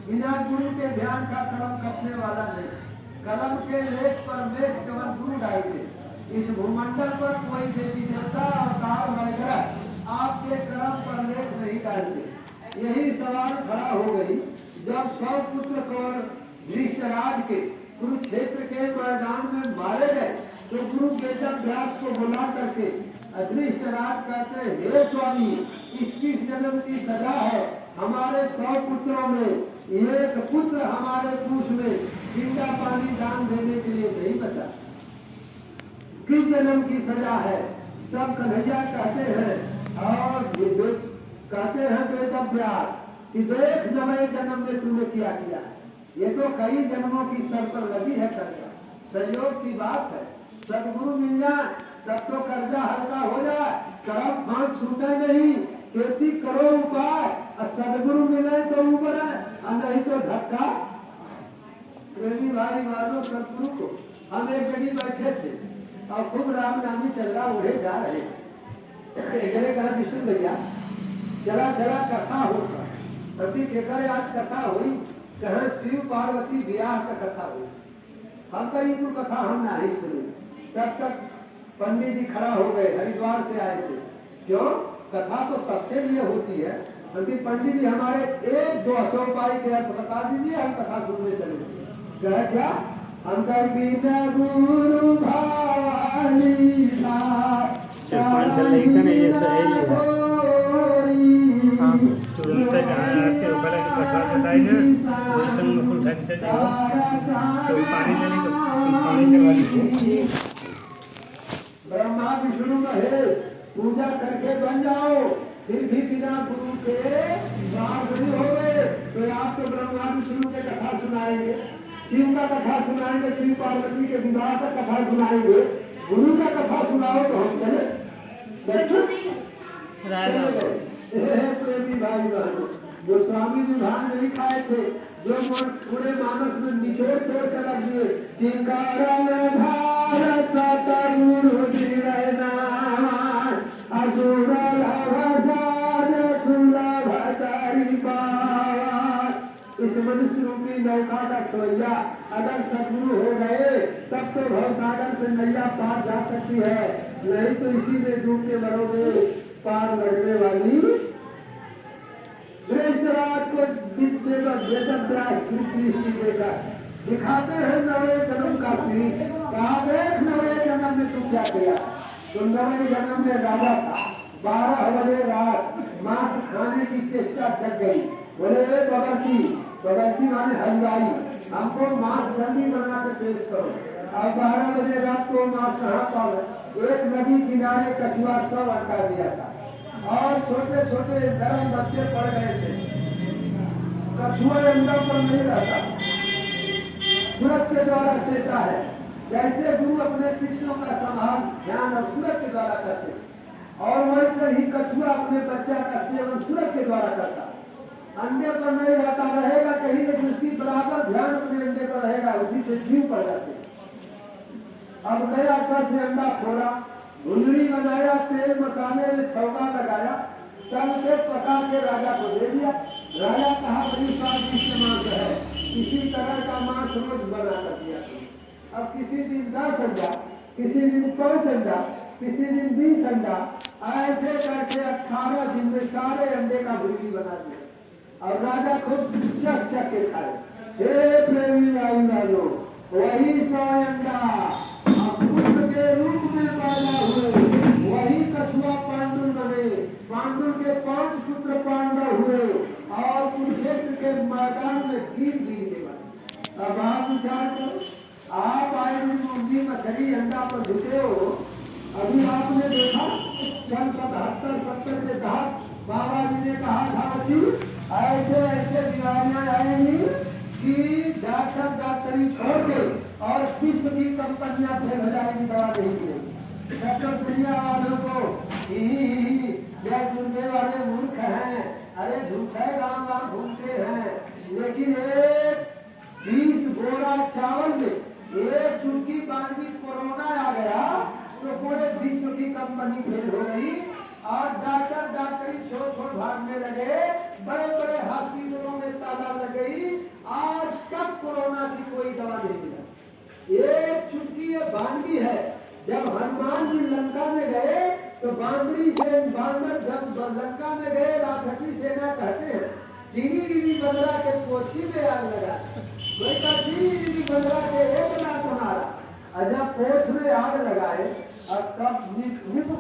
बिना गुरु के ध्यान का कलम कपने वाला नहीं। कलम के लेख पर मेघ केवल गुरु डालते। इस भूमंडल पर कोई देवी देवता अवतार वगैरह आपके कलम पर लेख नहीं डालते। यही सवाल खड़ा हो गई जब 100 पुत्र कौर धृतराज के कुरुक्षेत्र के मैदान में मारे गए तो गुरु वेद व्यास को बुला करके धृतराज कहते, हे स्वामी, 21 जन्म की सजा है। हमारे 100 पुत्रों में एक पुत्र हमारे पूछ में जिंदा पानी दान देने के लिए नहीं बचा। किस जन्म की सजा है? तब कन्हैया कहते हैं और कहते हैं वेद व्यास कि देख 9वें जन्म में तूने क्या किया। ये तो कई जन्मों की सर पर लगी है कर्जा। संयोग की बात है, सदगुरु मिल जाए तब तो कर्जा हल्का हो जाए। कर्म फांक छूटे नहीं, खेती करो उपाय, और सदगुरु मिले तो ऊपर है और नहीं तो धक्का। प्रेमी भाई मानो सदगुरु को हम एक जगह बैठे थे और खूब राम नामी चल रहा, उड़े जा रहे। कहा विष्णु भैया चला चला कथा होगा, प्रति केकर आज कथा हुई, कहे शिव पार्वती विवाह का कथा हुई। हम कहीं तो कथा हम नहीं सुनी। तब तक पंडित जी खड़ा हो गए, हरिद्वार से आए थे। क्यों? कथा तो सबके लिए होती है, लेकिन पंडित जी हमारे 1-2 चौपाई के अर्थ बता दीजिए, हम कथा सुनने चले। कह क्या? हम बिना गुरु भवानी तुरंत जहाँ के ऊपर कथा बताएगा वही संग मुकुल ढंग से तो पानी लेने को पानी से वाली ब्रह्मा विष्णु महेश पूजा करके बन जाओ, फिर भी बिना गुरु के बाहर नहीं हो गए तो आप तो ब्रह्मा विष्णु के कथा सुनाएंगे, शिव का कथा सुनाएंगे, शिव पार्वती के विवाह का कथा सुनाएंगे, गुरु का कथा सुनाओ तो हम चले। प्रेमी भाई बहनों, जो स्वामी जी धान नहीं खाए थे, जो पूरे मानस में निचोड़ तोड़ कर रख दिए, इस मनुष्य रूपी नौका का खोया अगर सदगुरु हो गए तब तो भवसागर से नैया पार जा सकती है, नहीं तो इसी में डूब के मरोगे। पार लगने वाली धृतराज को दिखाते हैं 9वें जन्म का श्री। कहा देख 9वें जन्म में तुम क्या किया। तुम 9वें जन्म में राजा था, 12 बजे रात मांस खाने की चेष्टा जग गई। बोले बबरती माने हलवाई, हमको मांस जल्दी बना के पेश करो। अब 12 बजे रात को मांस कहाँ पाओ। एक नदी किनारे कछुआ सब अटका दिया था और छोटे छोटे धर्म बच्चे पड़ गए थे। कछुआ अंदर पर नहीं रहता, सूरज के द्वारा सेता है। जैसे गुरु अपने शिष्यों का संभाल ध्यान और सूरज के द्वारा करते, और वैसे ही कछुआ अपने बच्चा का सेवन सूरज के द्वारा करता। अंडे पर नहीं रहता, रहेगा कहीं लेकिन उसकी बराबर ध्यान अपने अंडे पर रहेगा, उसी से जीव पड़ जाते। अब गया घर से अंडा फोड़ा, धुंधली बनाया, तेल मसाले में छौका लगाया, तब के पका के राजा को दे दिया। राजा कहा बड़ी स्वादिष्ट मांस है, इसी तरह का मांस रोज बना कर दिया। अब किसी दिन 10 अंडा, किसी दिन 5 अंडा, किसी दिन 20 अंडा, ऐसे करके 18 दिन में सारे अंडे का भुर्जी बना दिया। और राजा खुद चक चक के खाए। हे प्रेमी भाई वालों, वही 100 अंडा पुत्र के रूप में पैदा हुए, वही कछुआ पांडु बने। पांडु के 5 पुत्र पांडव हुए और कुरुक्षेत्र के मैदान में 3 के बाद। अब आप विचार करो, आप आए मुर्गी मछली अंडा पर झुके हो। अभी आपने देखा सन 77-70 के दहाक बाबा जी ने कहा था बच्ची ऐसे ऐसे बीमारियां आएंगी कि डॉक्टरी छोड़ के और विश्व की कंपनियां फेल हो जाएगी, दवा नहीं मिलेगी। डॉक्टर दुनिया वालों को जय गुरुदेव वाले मूर्ख हैं, अरे झूठे गांव गांव घूमते हैं, लेकिन 20 बोरा चावल में एक चुटकी बांधी कोरोना आ गया तो पूरे विश्व की कंपनी फेल हो गई और डॉक्टर डॉक्टरी छोड़ छोड़ भागने लगे, बड़े बड़े हॉस्पिटलों में ताला लग गई। आज तक कोरोना की कोई दवा नहीं मिला। एक चूंकि ये बानगी है, जब हनुमान जी लंका में गए तो बांदरी से बांदर जब लंका में गए, राक्षसी सेना कहते हैं गिरी गिरी बंदरा के पोछी में आग लगा। वही का गिरी गिरी बंदरा के एक ना तुम्हारा, और जब पोछ में आग लगाए और तब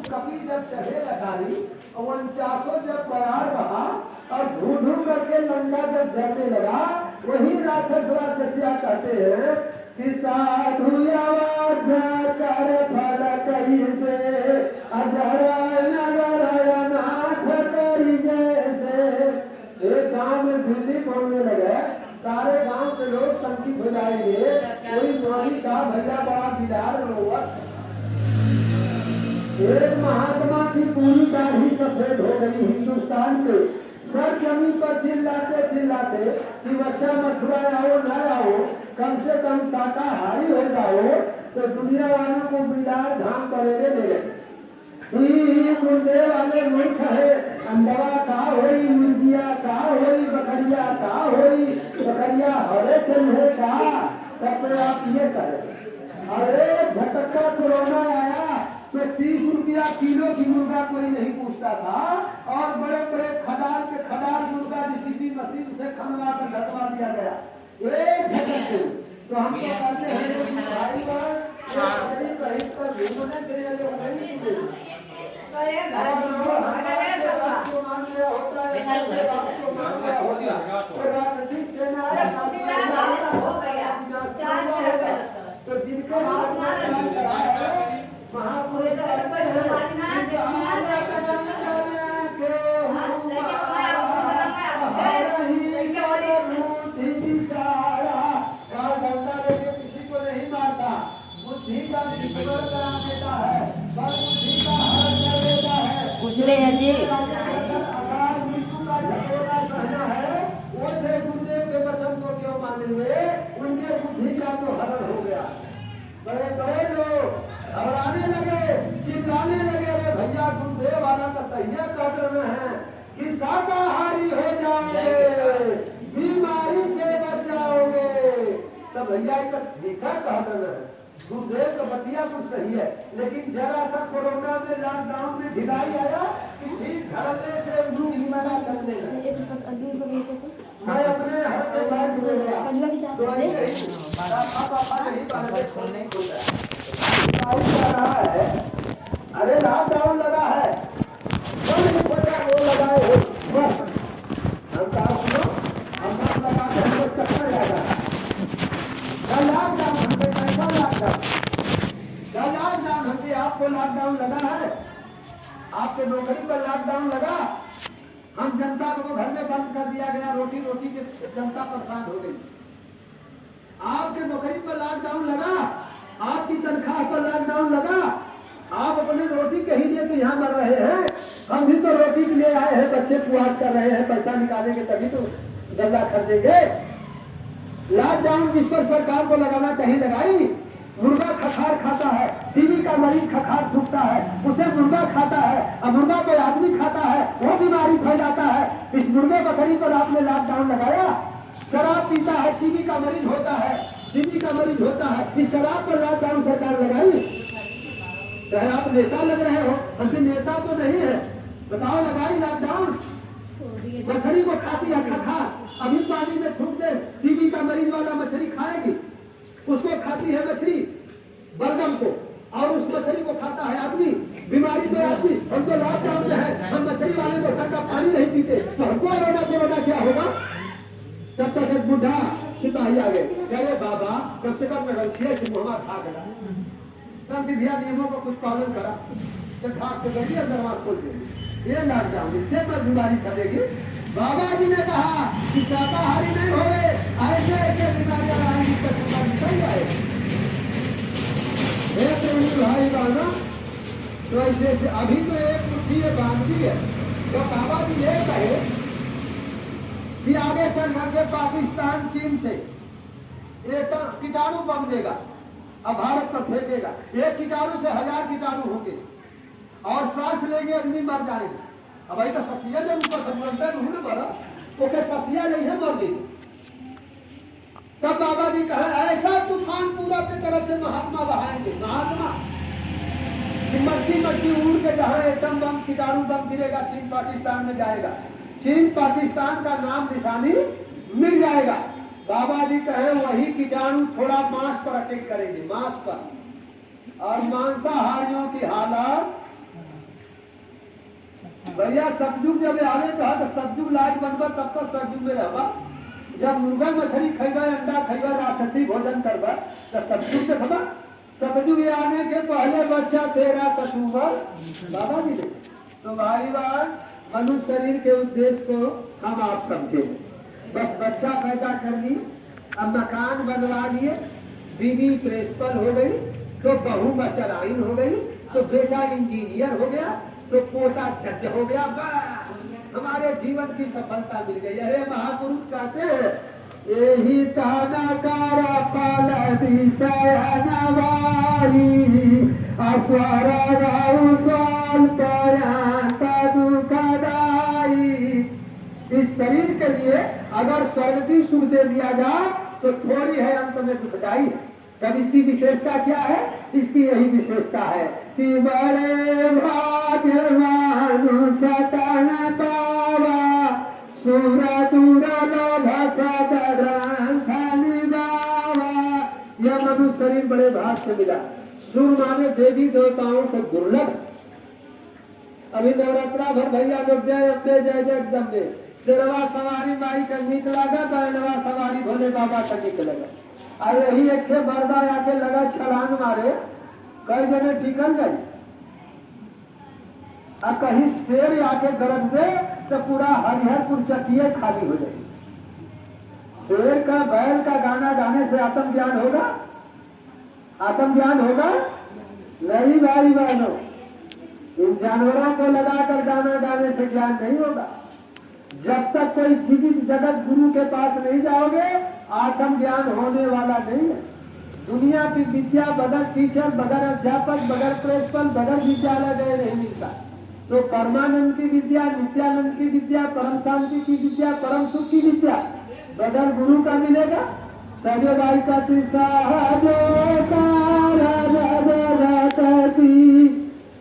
कपी जब चढ़े लगाई और 49 जब बरार रहा और धू धू करके लंका जब जलने लगा, वही राक्षस राक्षसिया कहते हैं कि साधु कर फल कैसे अजर नगर नाथ करी जैसे। एक गांव में बिजली बोलने लगे, सारे गांव के लोग संकित हो जाएंगे, कोई मोरी का भैया बड़ा बिदार होगा। एक महात्मा की पूरी दाढ़ी सफेद हो गई हिंदुस्तान के, सर जमीन पर चिल्लाते चिल्लाते कि बच्चा मथुरा आओ न आओ, कम से कम शाकाहारी हो जाओ, तो दुनिया वालों को बिलार धाम परेरे ले गए। गुरुदेव वाले मूर्ख है, अंडवा का होई, मुर्गिया का होई, बकरिया का होई, बकरिया हरे चल का, तब तो आप ये करें। अरे झटका कोरोना आया तो 30 रुपया किलो की मुर्गा कोई नहीं पूछता था, और बड़े बड़े खदार के खदार मुर्गा जीसीबी मशीन से खनवा कर घटवा दिया गया एक झटक। तो हम क्या करते हैं तो जिनको किसी को नहीं मारता, बुद्धि का विस्मरण करा देता है, पर बुद्धि का हरण कर देता है। पूछ ले हैं जी। अकाल मृत्यु का झगड़ा सहना है, वो थे गुरुदेव के वचन को क्यों मानेंगे, उनके बुद्धि का तो हरण हो गया। बड़े बड़े लोग घबराने लगे, चिल्लाने लगे, अरे भैया गुरुदेव वाला तो सही कदम है कि शाकाहारी हो जाओगे, बीमारी से बच जाओगे। तो भैया का सीखा कदम है, गुरुदेव का बतिया कुछ सही है, लेकिन जरा सा कोरोना में लॉकडाउन में ढिलाई आया कि ठीक घरने से मना चलने लगा। मैं अपने हर में बात हो गया तो ऐसे ही पापा नहीं रहा है। अरे लॉकडाउन लगा है, वो लगाए हो बस हम लगाते हैं तो चक्कर जाएगा। लॉकडाउन हमसे कैसा लॉकडाउन हमसे आपको लॉकडाउन लगा है, आपके नौकरी पर लॉकडाउन लगा, हम जनता को घर में बंद कर दिया गया, रोटी रोटी के जनता परेशान हो गई। आपके नौकरी पर लॉकडाउन लगा, आपकी तनख्वाह पर लॉकडाउन लगा, आप अपनी रोटी के ही लिए तो यहाँ मर रहे हैं, हम भी तो रोटी के लिए आए हैं, बच्चे पुआस कर रहे हैं, पैसा निकालेंगे तभी तो गल्ला खरीदेंगे। लॉकडाउन जिस पर सरकार को लगाना चाहिए लगाई। मुर्गा खखार खाता है, टीबी का मरीज खखार थूकता है, उसे मुर्गा खाता है, अब मुर्गा कोई आदमी खाता है, वो बीमारी फैलाता है। इस मुर्गे बकरी पर आपने लॉकडाउन लगाया। शराब पीता है, टीबी का मरीज होता है, टीबी का मरीज होता है, इस शराब पर लॉकडाउन सरकार लगाई। चाहे आप नेता लग रहे हो, हम भी नेता तो नहीं है, बताओ लगाई लॉकडाउन। मछली को खाती है खखार, अभी पानी में थूक दे, टीबी का मरीज वाला मछली खाएगी, उसको खाती है मछली बलगम को, और उस मछली को खाता है आदमी, बीमारी तो आदमी। हम तो लॉकडाउन में है, हम मछली वाले को घर का पानी नहीं पीते, तो हमको कोरोना क्या होगा। तब तक एक बुढ़ा सिपाही आ गए, कहे बाबा कम से कम रखिए से मुहम्मा खा गया, तब भी भैया नियमों को कुछ पालन करा, तो खाक के गई दरवाज खोल दिए। ये लॉकडाउन इससे पर बीमारी फैलेगी। बाबा जी ने कहा कि शाकाहारी नहीं हो गए, ऐसे ऐसे बीमारियां आएंगी तो बीमारी निकल जाए। भाई बहनों, तो ऐसे अभी तो एक मुट्ठी बांधती है, तो बाबा जी ये कहे कि आगे चल करके पाकिस्तान चीन से एक कीटाणु बम देगा, अब भारत पर फेंकेगा, एक कीटाणु से 1000 कीटाणु होंगे, और सांस लेंगे आदमी मर जाएंगे। अब आई तो ससिया जब ऊपर भगवंता ढूंढ बड़ा ओके ससिया नहीं है मर गई। तब बाबा जी कहे ऐसा तूफान पूरा अपनी तरफ से महात्मा बहाएंगे, महात्मा मट्टी मट्टी उड़ के जहाँ एटम बम कीटाणु बम गिरेगा चीन पाकिस्तान में जाएगा, चीन पाकिस्तान का नाम निशानी मिल जाएगा। बाबा जी कहे वही कीटाणु थोड़ा मांस पर अटैक करेंगे, मांस पर। और मांसाहारियों की हालत भैया सतयुग जब आवे तो सतयुग लायक बनबा तब तक सतयुग में रहबा। जब मुर्गा मछली खैबा अंडा खैबा राक्षसी भोजन करबा तो सतयुग देखबा। सतयुग आने के पहले बच्चा तेरा कसूबर बाबा जी दे। तो भाई बात मनुष्य शरीर के उद्देश्य को हम आप समझे, बस बच्चा पैदा कर ली, अब मकान बनवा लिए, बीवी प्रिंसिपल हो गई, तो बहू मास्टराइन हो गई, तो बेटा इंजीनियर हो गया, तो पोता जज हो गया, हमारे जीवन की सफलता मिल गई। अरे महापुरुष कहते हैं यही ताना कारा पाल विषय नवारी अस्वर राहु स्वाल पयांता दुखदाई। इस शरीर के लिए अगर स्वर्ग की सुख दे दिया जाए तो थोड़ी है अंत में दुखदाई। तब इसकी विशेषता क्या है? इसकी यही विशेषता है कि बड़े भाग्यवान सतन पावा सुर दुर्लभ सदग्रंथनि बावा। यह मनुष्य शरीर बड़े भाग से मिला। सुर माने देवी देवताओं को दुर्लभ। अभी नवरात्रा भर भैया लोग जय अम्बे जय जगदम्बे, शेरवा सवारी माई का नीक लगा, बैलवा सवारी भोले बाबा का नीक लगा। और यही एक मर्दा आके लगा छलांग मारे, कई जने टिकल गई। और कहीं शेर आके गरज दे तो पूरा हरिहरपुर चटिए खाली हो जाएगी। शेर का बैल का गाना गाने से आत्मज्ञान होगा? आत्मज्ञान होगा नहीं भाई बहनों। इन जानवरों को लगाकर गाना गाने से ज्ञान नहीं होगा। जब तक कोई जीवित जगत गुरु के पास नहीं जाओगे आत्म ज्ञान होने वाला नहीं है। दुनिया की विद्या बगैर टीचर, बगैर अध्यापक, बगैर प्रिंसिपल, बगैर विद्यालय गए नहीं मिलता। तो परमानंद की विद्या, नित्यानंद की विद्या, परम शांति की विद्या, परम सुख की विद्या बगैर गुरु का मिलेगा। सजो भाई का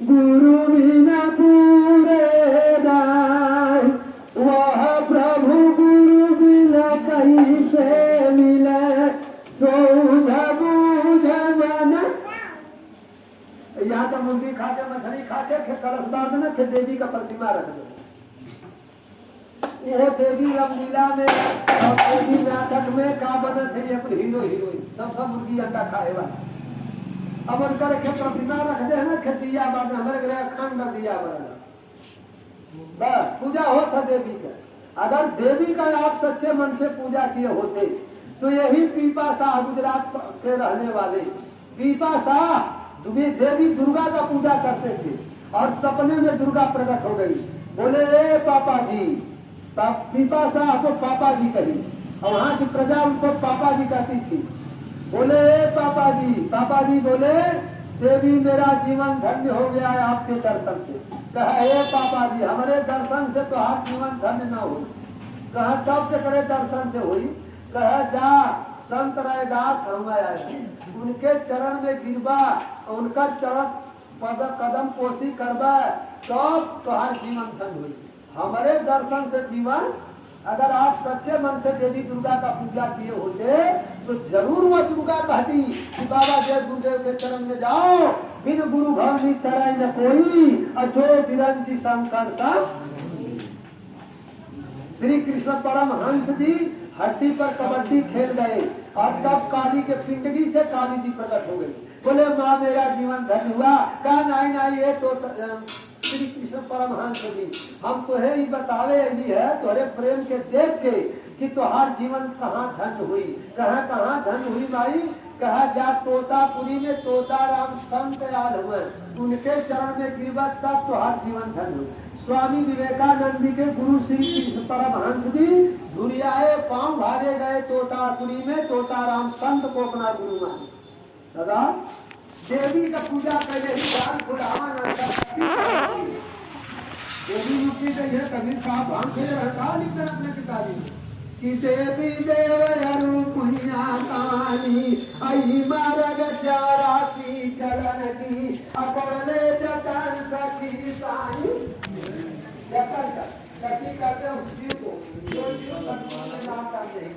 गुरु बिना पूरे दाई, वह प्रभु गुरु बिना कैसे मिले सोझ बूझ मन। यहाँ तो मुर्गी खाते, मछली खाते, कलश बांधना, फिर देवी का प्रतिमा रख दो। वो देवी रामलीला में और देवी नाटक में का बने थे हीरो हीरोइन सब मुर्गी अंडा खाएगा। अब उनकर के प्रतिमा रख दे ना, दिया बांध हमारे ग्रह खंड दिया बना बस पूजा होता देवी का। अगर देवी का आप सच्चे मन से पूजा किए होते तो यही पीपा शाह गुजरात के रहने वाले पीपा शाह देवी दुर्गा का पूजा करते थे और सपने में दुर्गा प्रकट हो गई। बोले ए पापा जी, पीपा शाह को पापा जी कही और वहाँ की प्रजा उनको पापा जी कहती थी। बोले ए पापा जी बोले देवी मेरा जीवन धन्य हो गया है आपके दर्शन से। कहा हे पापा जी हमारे दर्शन से तो आप जीवन धन्य न हो। कहा तब के करे दर्शन से हुई। कहा जा संत रायदास हम आए उनके चरण में गिरबा, उनका चरण कदम पोसी करबा तब तुम्हार जीवन धन्य हुई। हमारे दर्शन से जीवन, अगर आप सच्चे मन से देवी दुर्गा का पूजा किए होते तो जरूर वह दुर्गा कहती कि बाबा जय गुरुदेव के चरण में जाओ, बिन गुरु भवनी तरह न कोई अजो बिरंची शंकर सब। श्री कृष्ण परमहंस जी हड्डी पर कबड्डी खेल गए और तब काली के पिंडगी से काली जी प्रकट हो गई। बोले माँ मेरा जीवन धन्य हुआ। कहा नहीं ये तो श्री कृष्ण परमहंस जी हम तुहे ही बतावे यही है तुहरे प्रेम के देख के कि तुहार जीवन कहाँ धन्य हुई। कहाँ धन्य हुई माई? कहा जा तोतापुरी में तोता राम संत याद हुए, उनके चरण में गिरबा तब तुहार जीवन धन्य हुई। स्वामी विवेकानंद जी के गुरु श्री कृष्ण परमहंस जी धुरियाए पांव भागे गए तोतापुरी में, तोता राम संत को अपना गुरु माने। दादा देवी का पूजा करे ही दान खुलावा देवी मुक्ति से यह कबीर साहब हम खेल रहा लिखते अपने किताबी में कि देवी देवयरु पुण्याकानी आई मार्ग चारासी चलन की अपने जतन सखी साई जतन सखी करते हैं उस जीव को जो जीव सखी के नाम करते हैं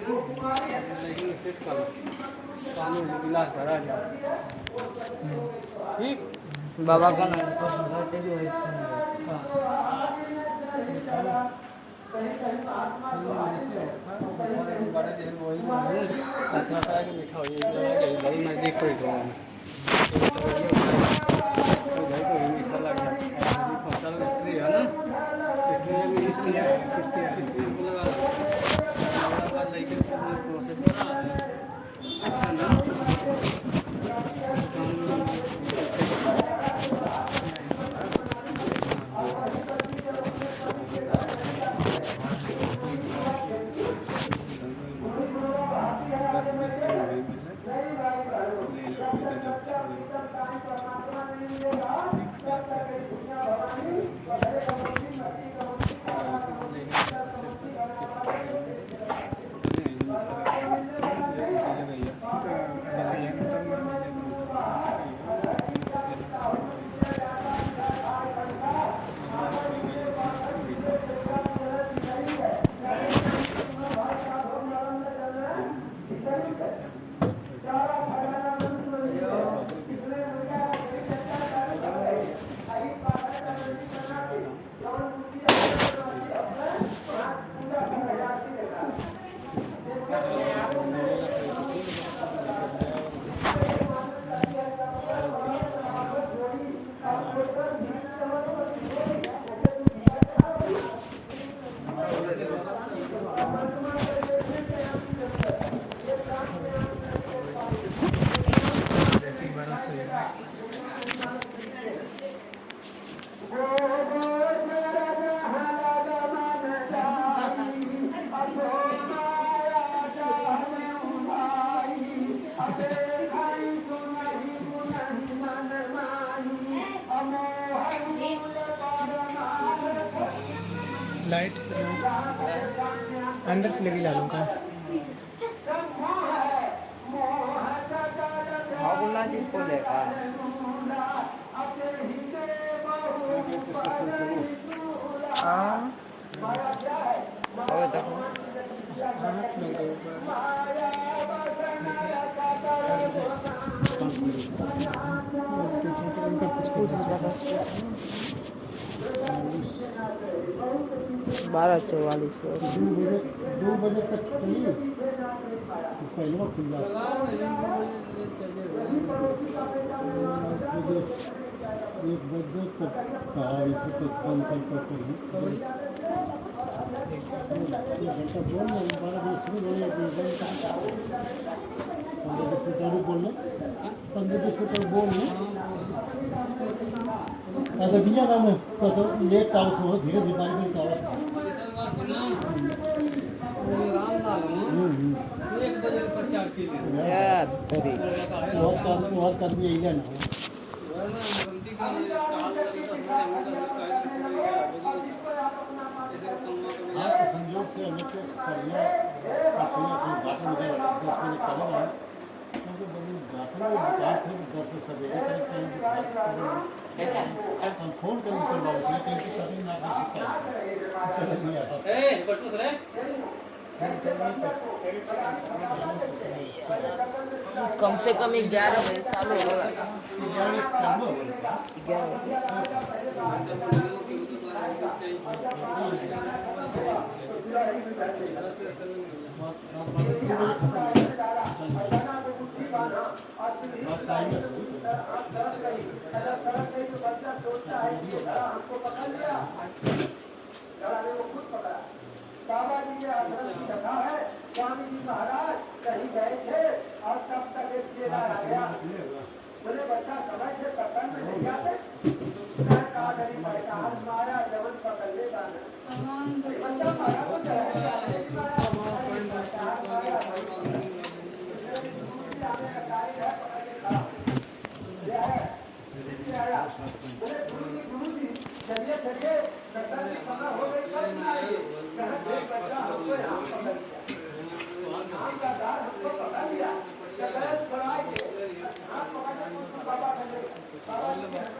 वो कुमारी है सेट करो पानी में गिलास भरा जाए ठीक बाबा का नाम बताते भी एक सुन लाइट अंदर से लेके डालूंगा भागुना जी को लेगा हाँ अबे देखो कुछ ज़्यादा 1244 2 बजे तक चलिए पहले खुल जाता 1 बजे तक पहाड़ी से तक कम करते हैं 1 घंटा बोल 12 बजे शुरू हो गया 15-20 मिनट बोल 15-20 मिनट बोल अगर दिया ना तो लेट आउट हो धीरे धीरे बारी बारी आवाज और कर भी यही ना संयोग से हमें तो कर लिया घाटन में 10 बजे करेंगे क्योंकि घाटन में दुकान फिर 10 बजे सवेरे करें चाहिए हम फोन करेंगे तो बाबू से कहीं सभी ना खा सकता है चल नहीं आता कम से कम 11 बजे चालू होगा 11 चालू हो 11 बजे बाबा जी के आश्रम की कथा है स्वामी जी महाराज कहीं गए थे और तब तक एक चेला आ गया बोले बच्चा समय से पकड़ में नहीं आते मारा जवन पकड़ लेगा बच्चा मारा तो बाबा